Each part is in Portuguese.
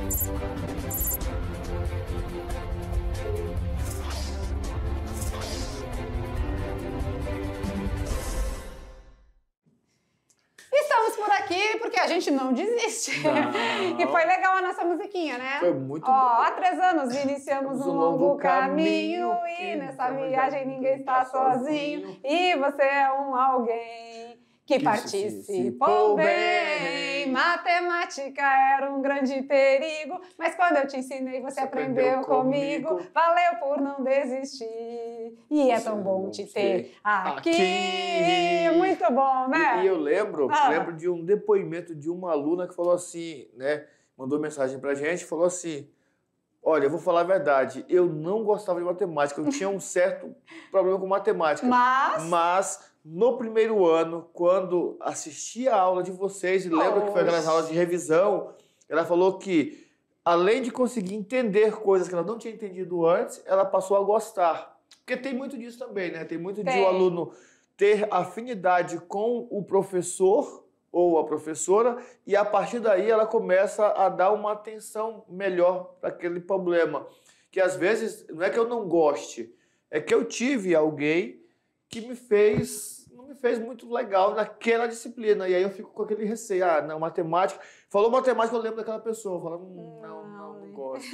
Estamos por aqui porque a gente não desiste. Não. E foi legal a nossa musiquinha, né? Foi muito bom. Há 3 anos iniciamos um longo caminho e nessa viagem ninguém está sozinho. E você é um alguém que participou bem. Matemática era um grande perigo, mas quando eu te ensinei você aprendeu comigo. Valeu por não desistir. E é tão bom te ter aqui. Muito bom, né? E eu lembro de um depoimento de uma aluna que falou assim, né? Mandou mensagem pra gente, falou assim: olha, eu vou falar a verdade, eu não gostava de matemática, eu tinha um certo problema com matemática. Mas no primeiro ano, quando assisti a aula de vocês, e lembro que foi aquelas aulas de revisão, ela falou que, além de conseguir entender coisas que ela não tinha entendido antes, ela passou a gostar. Porque tem muito disso também, né? Tem muito de o aluno ter afinidade com o professor ou a professora, e a partir daí ela começa a dar uma atenção melhor para aquele problema. Que às vezes, não é que eu não goste, é que eu tive alguém que não me fez muito legal naquela disciplina. E aí eu fico com aquele receio. Ah, não, matemática. Falou matemática, eu lembro daquela pessoa. Eu falo, não gosto.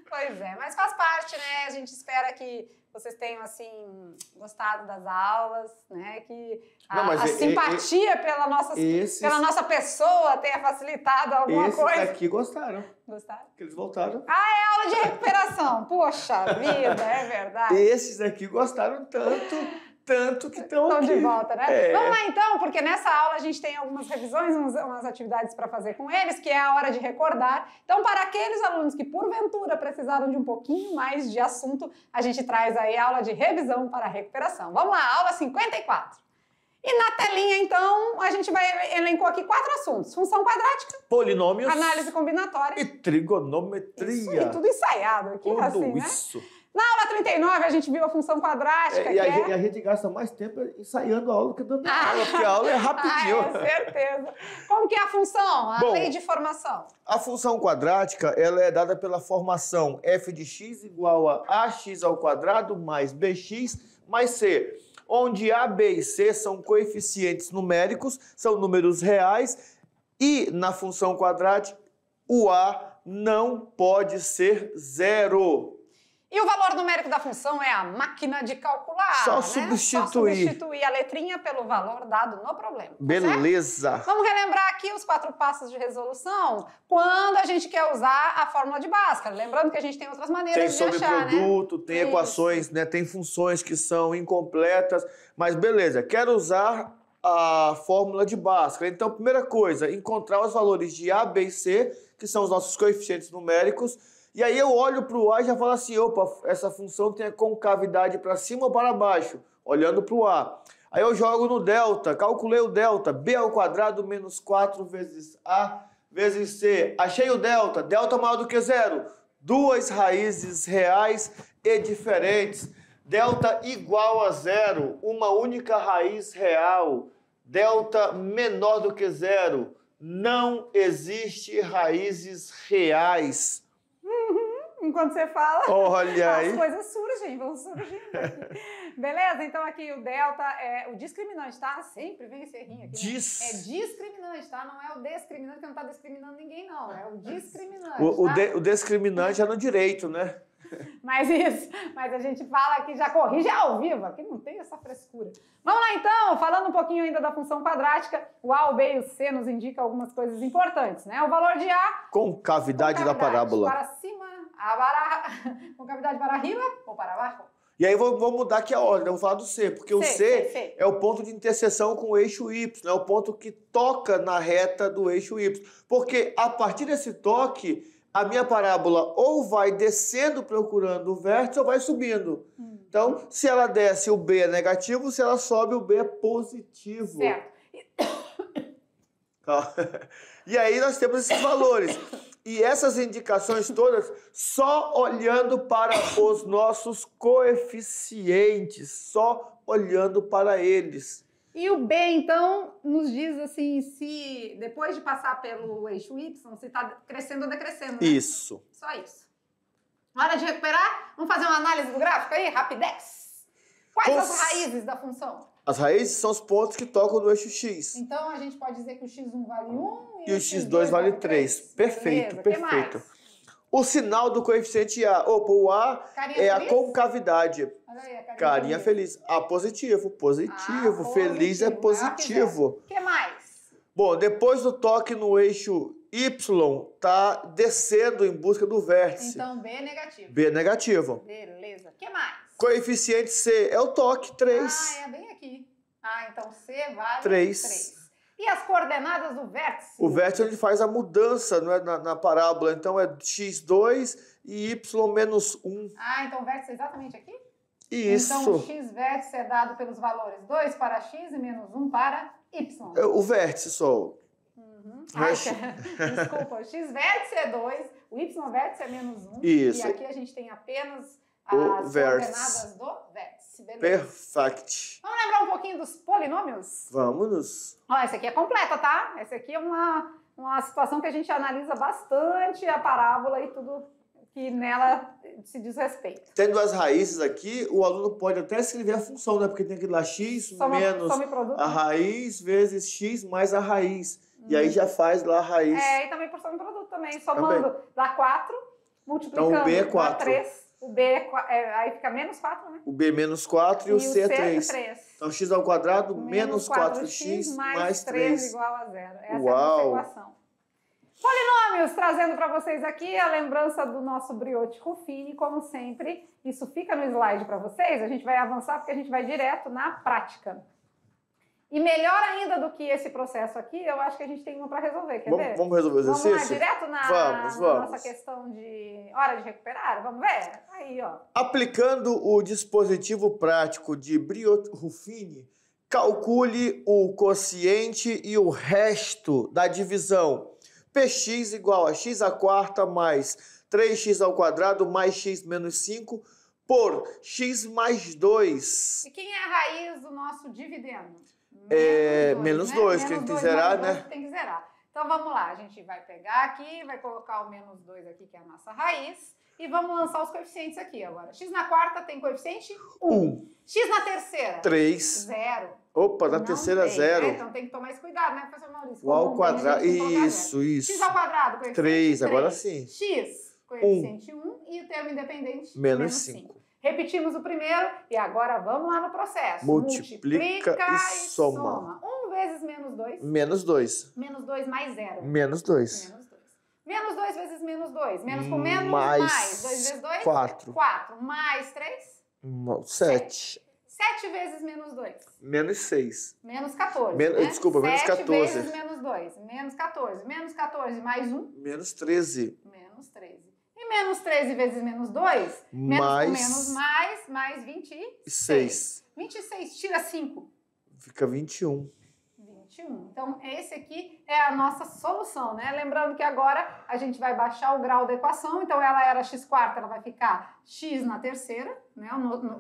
Pois é, mas faz parte, né? A gente espera que vocês tenham, assim, gostado das aulas, né? Que a simpatia pela nossa pessoa tenha facilitado alguma coisa. Esses aqui gostaram. Gostaram? Que eles voltaram. É aula de recuperação. Poxa vida, é verdade. Esses aqui gostaram tanto que estão aqui. Estão de volta, né? Vamos lá então, porque nessa aula a gente tem algumas revisões, umas atividades para fazer com eles, que é a hora de recordar. Então, para aqueles alunos que porventura precisaram de um pouquinho mais de assunto, a gente traz aí a aula de revisão para a recuperação. Vamos lá, aula 54. E na telinha, então, a gente elencou aqui 4 assuntos. Função quadrática, polinômios, análise combinatória e trigonometria. Isso aí, tudo ensaiado aqui, tudo assim, isso. Né? Na aula 39, a gente viu a função quadrática. E a gente gasta mais tempo ensaiando a aula do que dando aula, porque a aula é rapidinho. Certeza. Como que é a função? Lei de formação. A função quadrática, ela é dada pela formação f de x igual a ax ao quadrado mais bx mais c, onde a, b e c são coeficientes numéricos, são números reais, e na função quadrática, o a não pode ser 0. E o valor numérico da função é a máquina de calcular. Só né? substituir. Só substituir a letrinha pelo valor dado no problema. Beleza. Certo? Vamos relembrar aqui os 4 passos de resolução quando a gente quer usar a fórmula de Bhaskara. Lembrando que a gente tem outras maneiras de achar, Tem sobreproduto, né? tem equações, né? Tem funções que são incompletas. Mas beleza, quero usar a fórmula de Bhaskara. Então, primeira coisa, encontrar os valores de a, b e c, que são os nossos coeficientes numéricos. E aí eu olho para o A e já falo assim, opa, essa função tem a concavidade para cima ou para baixo, olhando para o A. Aí eu jogo no delta, calculei o delta, b ao quadrado menos 4 vezes A vezes C. Achei o delta, delta maior do que 0. 2 raízes reais e diferentes. Delta igual a 0, uma única raiz real. Delta menor do que 0. Não existe raízes reais. Enquanto você fala, olha aí. As coisas vão surgindo aqui. Beleza? Então aqui o delta é o discriminante, tá? Sempre vem esse errinho aqui. Né? É discriminante, tá? Não é o discriminante, que não tá discriminando ninguém, não. É o discriminante, o discriminante é no direito, né? Mas a gente fala aqui, já corrige ao vivo, aqui não tem essa frescura. Vamos lá então, falando um pouquinho ainda da função quadrática, o A, o B e o C nos indicam algumas coisas importantes, né? O valor de A... Concavidade da parábola. Para cima, concavidade para arriba ou para baixo? E aí vou mudar aqui a ordem, vou falar do C, porque o C é o ponto de interseção com o eixo Y, é o ponto que toca na reta do eixo Y. Porque a partir desse toque, a minha parábola ou vai descendo procurando o vértice ou vai subindo. Então, se ela desce, o B é negativo, se ela sobe, o B é positivo. Certo. E aí nós temos esses valores. E essas indicações todas só olhando para os nossos coeficientes, só olhando para eles. E o B, então, nos diz assim, se depois de passar pelo eixo Y, se está crescendo ou decrescendo, né? Isso. Só isso. Hora de recuperar? Vamos fazer uma análise do gráfico aí? Rapidex. Quais as raízes da função? As raízes são os pontos que tocam no eixo X. Então, a gente pode dizer que o X1 vale 1 e o X2 vale 3. Perfeito, beleza. perfeito. O sinal do coeficiente A. Opa, o A carinha é feliz? a concavidade. Olha aí, a Carinha feliz. A positivo. Positivo. Feliz é positivo. O que mais? Bom, depois do toque no eixo Y, tá descendo em busca do vértice. Então, B é negativo. B é negativo. Beleza. O que mais? Coeficiente C é o toque, 3. Ah, é bem aqui. Ah, então C vale 3. E as coordenadas do vértice? O vértice ele faz a mudança, não é, na parábola. Então é x2 e y menos 1. Ah, então o vértice é exatamente aqui? Isso. Então o x vértice é dado pelos valores 2 para x e menos 1 para y. O vértice só. Ai, desculpa, o x vértice é 2, o y vértice é menos 1. Isso. E aqui a gente tem apenas as coordenadas do vértice. Beleza. Perfect. Vamos lembrar um pouquinho dos polinômios? Vamos. Ó, essa aqui é completa, tá? Essa aqui é uma situação que a gente analisa bastante a parábola e tudo que nela se diz respeito. Tendo as raízes aqui, o aluno pode até escrever a função, né? Porque tem aqui lá x menos a raiz vezes x mais a raiz. E aí já faz lá a raiz. É, e também por soma e produto também. Somando dá 4, multiplicando então, o B é 4. dá 3. O B aí fica menos 4, né? O B é menos 4 e o C é 3. 3. Então, x ao quadrado menos 4x mais 3 igual a 0. Essa Uau. é a nossa equação. Polinômios, trazendo para vocês aqui a lembrança do nosso brioche Ruffini, como sempre. Isso fica no slide para vocês. A gente vai avançar porque a gente vai direto na prática. E melhor ainda do que esse processo aqui, eu acho que a gente tem uma para resolver. Quer ver? Vamos resolver o exercício? Vamos lá, direto na Vamos. nossa questão de hora de recuperar? Vamos ver? Aí, ó. Aplicando o dispositivo prático de Briot-Ruffini, calcule o quociente e o resto da divisão. Px igual a x à quarta mais 3x ao quadrado mais x menos 5 por x mais 2. E quem é a raiz do nosso dividendo? Menos 2, quem tem que zerar, né? Tem que zerar. Então vamos lá, a gente vai pegar aqui, vai colocar o menos 2 aqui, que é a nossa raiz, e vamos lançar os coeficientes aqui agora. X na quarta tem coeficiente 1. X na terceira? 3. 0. Opa, na terceira 0. Então tem que tomar esse cuidado, né, professor Maurício? O ao quadrado, isso. X ao quadrado, coeficiente 3, agora sim. X, coeficiente 1 e o termo independente menos 5. Repetimos o primeiro e agora vamos lá no processo. Multiplica e soma. 1 vezes menos 2. Menos 2. Menos 2 mais 0. Menos 2. Menos 2. Menos 2 vezes menos 2. Menos com menos, mais 2 vezes 2? 4. 4. Mais 3? 7. 7 vezes menos 2. Menos 6. Menos 14. Desculpa, menos 14. 7 vezes menos 2. Menos 14. Menos 14 mais 1? Menos 13. Menos 13. E menos 13 vezes menos 2? Menos com menos mais 26. 26 tira 5. Fica 21. 21. Então, esse aqui é a nossa solução, né? Lembrando que agora a gente vai baixar o grau da equação. Então, ela era x quarta, ela vai ficar x na terceira, né?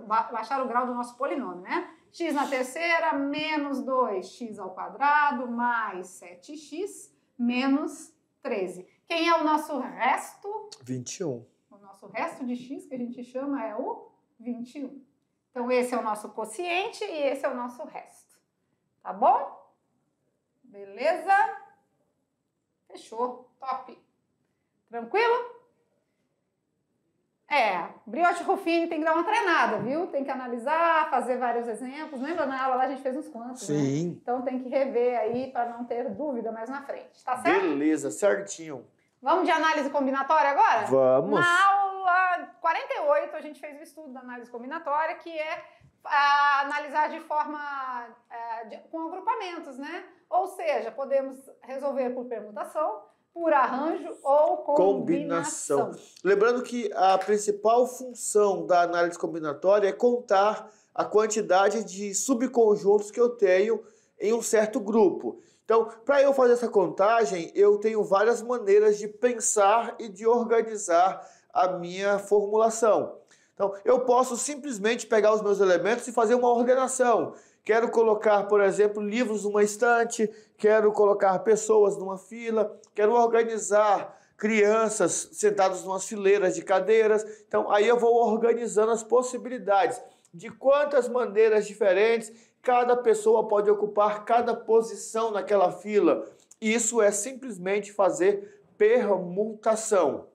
Baixar o grau do nosso polinômio, né? X na terceira menos 2x ao quadrado mais 7x menos 13. Quem é o nosso resto? 21. O nosso resto de x, que a gente chama, é o 21. Então, esse é o nosso quociente e esse é o nosso resto. Tá bom? Beleza? Fechou. Top. Tranquilo? Brioche Ruffini tem que dar uma treinada, viu? Tem que analisar, fazer vários exemplos. Lembra na aula lá a gente fez uns quantos, Sim. Né? Então tem que rever aí para não ter dúvida mais na frente. Tá certo? Beleza, certinho. Vamos de análise combinatória agora? Vamos. Na aula 48 a gente fez o estudo da análise combinatória, que é analisar de forma com agrupamentos, né? Ou seja, podemos resolver por permutação, por arranjo ou combinação. Lembrando que a principal função da análise combinatória é contar a quantidade de subconjuntos que eu tenho em um certo grupo. Então, para eu fazer essa contagem, eu tenho várias maneiras de pensar e de organizar a minha formulação. Então, eu posso simplesmente pegar os meus elementos e fazer uma ordenação. quero colocar, por exemplo, livros numa estante, quero colocar pessoas numa fila, quero organizar crianças sentadas em umas fileiras de cadeiras. Então, aí eu vou organizando as possibilidades de quantas maneiras diferentes cada pessoa pode ocupar cada posição naquela fila. Isso é simplesmente fazer permutação.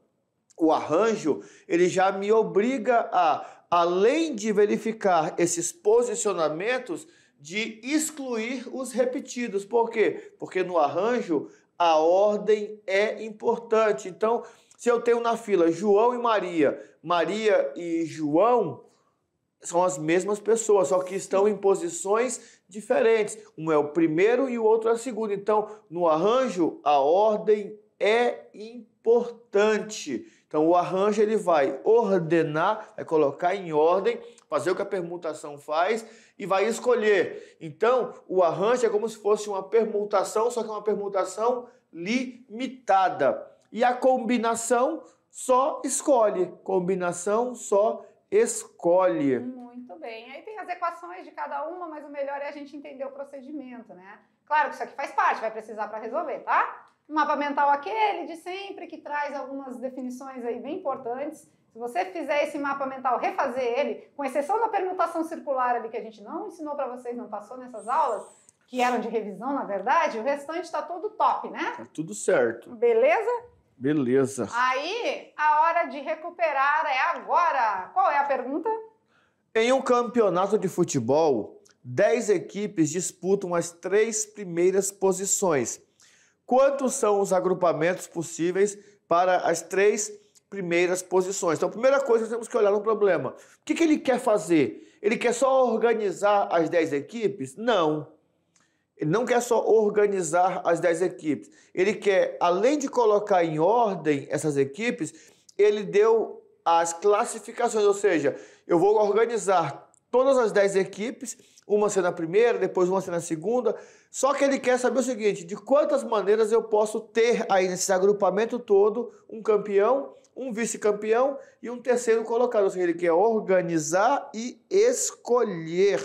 O arranjo, ele já me obriga a, além de verificar esses posicionamentos, de excluir os repetidos. Por quê? Porque no arranjo, a ordem é importante. Então, se eu tenho na fila João e Maria, Maria e João são as mesmas pessoas, só que estão em posições diferentes. Um é o primeiro e o outro é o segundo. Então, no arranjo, a ordem é importante. Então, o arranjo ele vai ordenar, vai colocar em ordem, fazer o que a permutação faz e vai escolher. Então, o arranjo é como se fosse uma permutação, só que uma permutação limitada. E a combinação só escolhe. Combinação só escolhe. Muito bem. Aí tem as equações de cada uma, mas o melhor é a gente entender o procedimento, né? Claro que isso aqui faz parte, vai precisar para resolver, tá? O mapa mental aquele de sempre, que traz algumas definições aí bem importantes. Se você fizer esse mapa mental, refazer ele, com exceção da permutação circular ali, que a gente não ensinou para vocês, não passou nessas aulas, que eram de revisão, na verdade, o restante está tudo top, né? Tá tudo certo. Beleza? Beleza. Aí, a hora de recuperar é agora. Qual é a pergunta? Em um campeonato de futebol, 10 equipes disputam as 3 primeiras posições. Quantos são os agrupamentos possíveis para as 3 primeiras posições? Então, a primeira coisa, nós temos que olhar no problema. O que ele quer fazer? Ele quer só organizar as 10 equipes? Não. Ele não quer só organizar as 10 equipes. Ele quer, além de colocar em ordem essas equipes, ele deu as classificações, ou seja, eu vou organizar todas as 10 equipes, uma sendo a primeira, depois uma sendo a segunda, só que ele quer saber o seguinte, de quantas maneiras eu posso ter aí nesse agrupamento todo um campeão, um vice-campeão e um terceiro colocado, ou seja, ele quer organizar e escolher.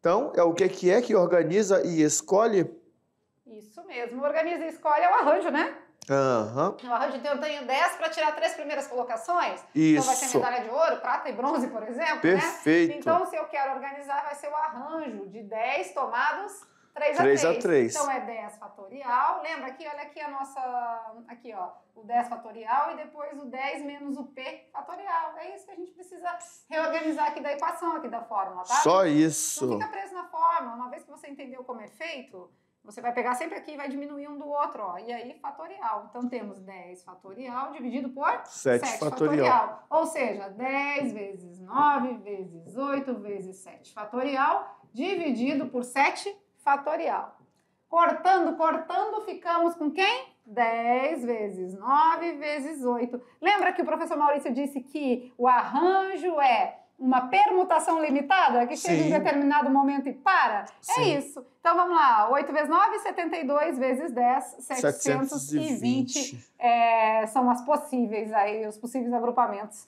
Então, é o que organiza e escolhe? Isso mesmo, organiza e escolhe é o arranjo, né? Aham. No arranjo, então, eu tenho 10 para tirar 3 primeiras colocações. Isso. Então vai ser medalha de ouro, prata e bronze, por exemplo, Perfeito. né? Então, se eu quero organizar, vai ser o arranjo de 10 tomados 3 a 3 3. a 3. Então é 10 fatorial. Lembra aqui, olha aqui a nossa... Aqui, ó, o 10 fatorial e depois o 10 menos o P fatorial. É isso que a gente precisa reorganizar aqui da equação, aqui da fórmula, tá? Só isso. Não fica preso na fórmula. Uma vez que você entendeu como é feito, você vai pegar sempre aqui e vai diminuir um do outro, ó. E aí, fatorial. Então, temos 10 fatorial dividido por 7 fatorial. Ou seja, 10 vezes 9 vezes 8 vezes 7 fatorial dividido por 7 fatorial. Cortando, ficamos com quem? 10 vezes 9 vezes 8. Lembra que o professor Maurício disse que o arranjo é uma permutação limitada, que chega em determinado momento e para? Sim. É isso. Então, vamos lá. 8 vezes 9, 72 vezes 10, 720. São as possíveis aí, os possíveis agrupamentos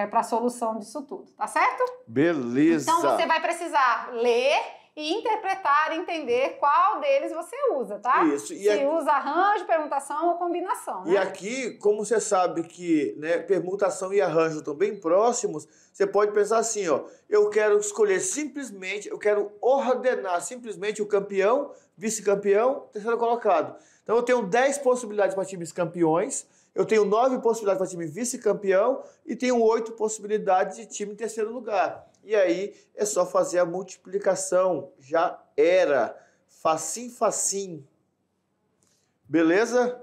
para a solução disso tudo, tá certo? Beleza. Então, você vai precisar ler e interpretar, entender qual deles você usa, tá? Isso. Se usa arranjo, permutação ou combinação, né? E aqui, como você sabe que, né, permutação e arranjo estão bem próximos, você pode pensar assim, ó, eu quero escolher simplesmente, eu quero ordenar simplesmente o campeão, vice-campeão, terceiro colocado. Então eu tenho 10 possibilidades para times campeões, eu tenho 9 possibilidades para time vice-campeão e tenho 8 possibilidades de time em terceiro lugar. E aí é só fazer a multiplicação. Já era. Facinho. Beleza?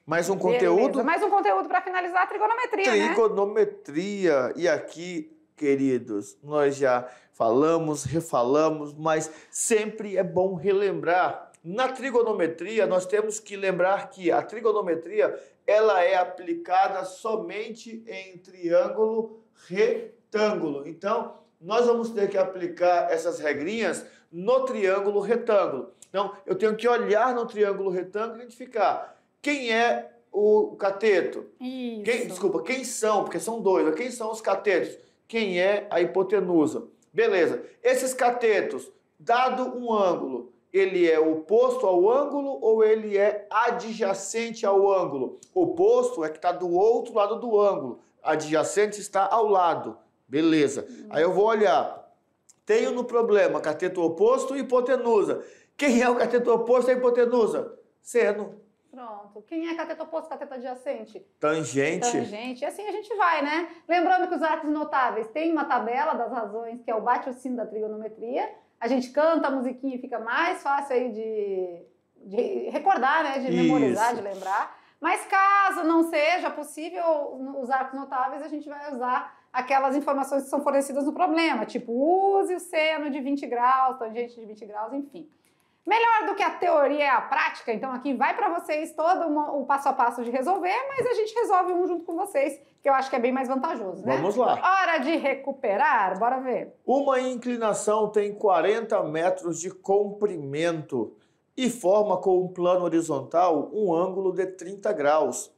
Mais um conteúdo? Mais um conteúdo para finalizar a trigonometria, né? Trigonometria. E aqui, queridos, nós já falamos, refalamos, mas sempre é bom relembrar. Na trigonometria, nós temos que lembrar que a trigonometria ela é aplicada somente em triângulo retângulo. Então, nós vamos ter que aplicar essas regrinhas no triângulo retângulo. Então, eu tenho que olhar no triângulo retângulo e identificar quem é o cateto. Isso. Quem são, porque são dois, quem são os catetos? Quem é a hipotenusa? Beleza. Esses catetos dado um ângulo, ele é oposto ao ângulo ou ele é adjacente ao ângulo? Oposto é que está do outro lado do ângulo. Adjacente está ao lado. Beleza. Aí eu vou olhar. Tenho no problema cateto oposto e hipotenusa. Quem é o cateto oposto e a hipotenusa? Seno. Pronto. Quem é cateto oposto, cateto adjacente? Tangente. Tangente. E assim a gente vai, né? Lembrando que os arcos notáveis têm uma tabela das razões, que é o bate-o-sino da trigonometria. A gente canta a musiquinha e fica mais fácil aí de recordar, né? De memorizar, de lembrar. Mas caso não seja possível usar arcos notáveis, a gente vai usar aquelas informações que são fornecidas no problema, tipo use o seno de 20 graus, tangente de 20 graus, enfim. Melhor do que a teoria é a prática, então aqui vai para vocês todo o passo a passo de resolver, mas a gente resolve um junto com vocês, que eu acho que é bem mais vantajoso, né? Vamos lá. Hora de recuperar, bora ver. Uma inclinação tem 40 metros de comprimento e forma com um plano horizontal um ângulo de 30 graus.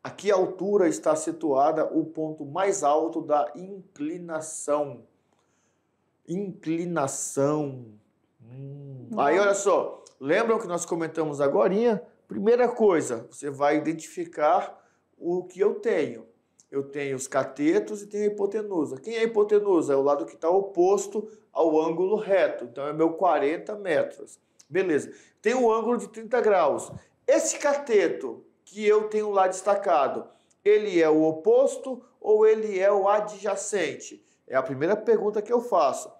A que altura está situada o ponto mais alto da inclinação? Inclinação. Aí, olha só, lembram que nós comentamos agorinha? Primeira coisa, você vai identificar o que eu tenho. Eu tenho os catetos e tenho a hipotenusa. Quem é a hipotenusa? É o lado que está oposto ao ângulo reto. Então, é meu 40 metros. Beleza. Tem um ângulo de 30 graus. Esse cateto que eu tenho lá destacado, ele é o oposto ou ele é o adjacente? É a primeira pergunta que eu faço.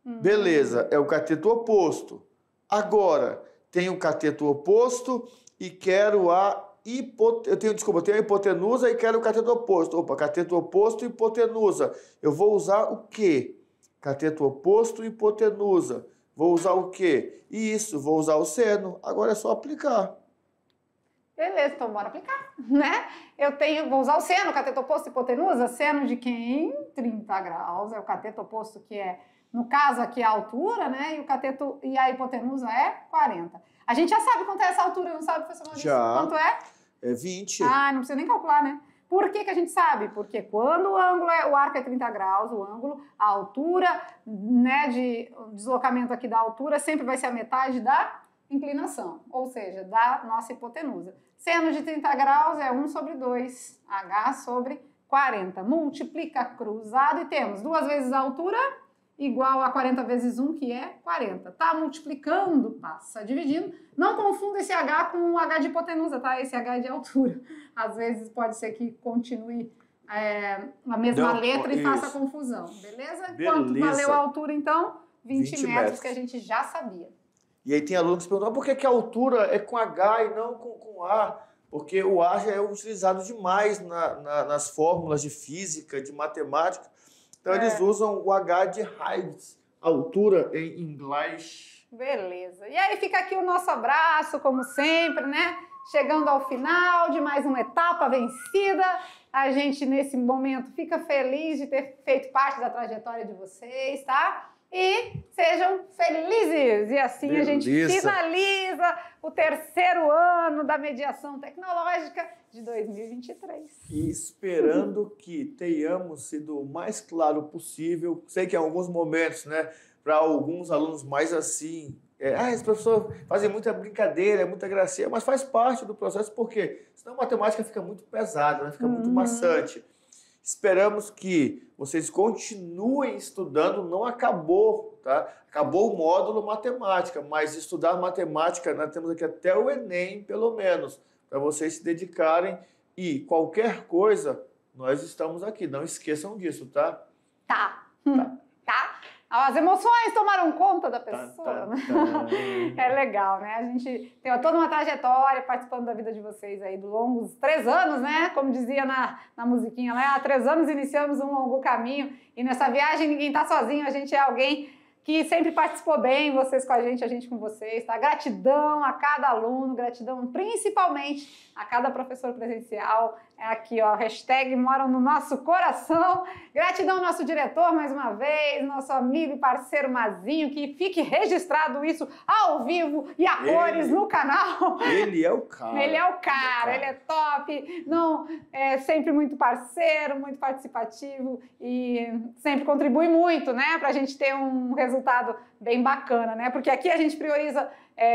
Beleza, é o cateto oposto. Agora, tenho o cateto oposto e quero eu tenho a hipotenusa e quero o cateto oposto. Opa, cateto oposto e hipotenusa. Eu vou usar o quê? Cateto oposto e hipotenusa. Vou usar o quê? Isso, vou usar o seno. Agora é só aplicar. Beleza, então bora aplicar, né? Vou usar o seno, cateto oposto e hipotenusa. Seno de quem? 30 graus. É o cateto oposto que é, no caso aqui, a altura, né? E a hipotenusa é 40. A gente já sabe quanto é essa altura, não sabe, professor Maurício? Já. Quanto é? É 20. Ah, não precisa nem calcular, né? Por que a gente sabe? Porque quando o arco é 30 graus, a altura, né, de deslocamento aqui da altura sempre vai ser a metade da inclinação, ou seja, da nossa hipotenusa. Seno de 30 graus é 1 sobre 2, H sobre 40. Multiplica cruzado e temos 2 vezes a altura igual a 40 vezes 1, que é 40. Tá multiplicando, passa dividindo. Não confunda esse H com o H de hipotenusa, tá? Esse H é de altura. Às vezes pode ser que continue a mesma letra e faça confusão, beleza? Quanto valeu a altura, então? 20 metros, que a gente já sabia. E aí tem alunos que perguntam, por que a altura é com H e não com A? Porque o A já é utilizado demais nas fórmulas de física, de matemática. Então eles usam o H de height, altura em inglês. Beleza. E aí fica aqui o nosso abraço, como sempre, né? Chegando ao final de mais uma etapa vencida. A gente, nesse momento, fica feliz de ter feito parte da trajetória de vocês, tá? E sejam felizes! E assim a gente finaliza o 3º ano da mediação tecnológica de 2023. E esperando que tenhamos sido o mais claro possível. Sei que em alguns momentos, né, para alguns alunos mais assim, esse professor fazem muita brincadeira, muita gracinha, mas faz parte do processo, porque senão a matemática fica muito pesada, né, fica muito maçante. Esperamos que vocês continuem estudando, não acabou, tá? Acabou o módulo matemática, mas estudar matemática, nós temos aqui até o Enem, pelo menos, para vocês se dedicarem e qualquer coisa, nós estamos aqui, não esqueçam disso, tá? Tá. As emoções tomaram conta da pessoa. É legal, né? A gente tem toda uma trajetória participando da vida de vocês aí, de longos 3 anos, né? Como dizia na musiquinha lá, há 3 anos iniciamos um longo caminho e nessa viagem ninguém tá sozinho, a gente é alguém que sempre participou bem, vocês com a gente com vocês, tá? Gratidão a cada aluno, gratidão principalmente a cada professor presencial. Aqui, ó, hashtag moram no nosso coração. Gratidão ao nosso diretor, mais uma vez, nosso amigo e parceiro Mazinho, que fique registrado isso ao vivo e a cores no canal. Ele é o cara. Ele é top. Não, é sempre muito parceiro, muito participativo e sempre contribui muito, né, pra gente ter um resultado resultado bem bacana, né? Porque aqui a gente prioriza,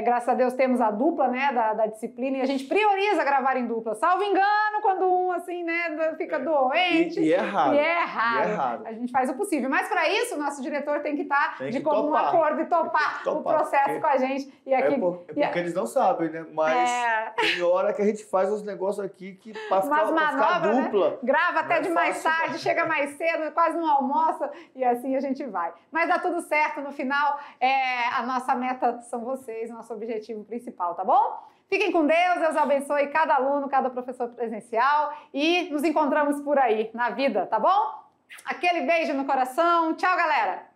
graças a Deus temos a dupla, né, da disciplina, e a gente prioriza gravar em dupla. Salvo engano, quando um, assim, né, fica doente. E é raro. E é raro. A gente faz o possível. Mas para isso, o nosso diretor tem que estar de comum acordo e topar o processo com a gente. E aqui, porque eles não sabem, né? Mas tem hora que a gente faz uns negócios aqui que para ficar dupla. Né? Grava até de mais tarde, chega mais cedo, quase não almoça, e assim a gente vai. Mas dá tudo certo no final. A nossa meta são vocês, nosso objetivo principal, tá bom? Fiquem com Deus, Deus abençoe cada aluno, cada professor presencial e nos encontramos por aí na vida, tá bom? Aquele beijo no coração. Tchau, galera!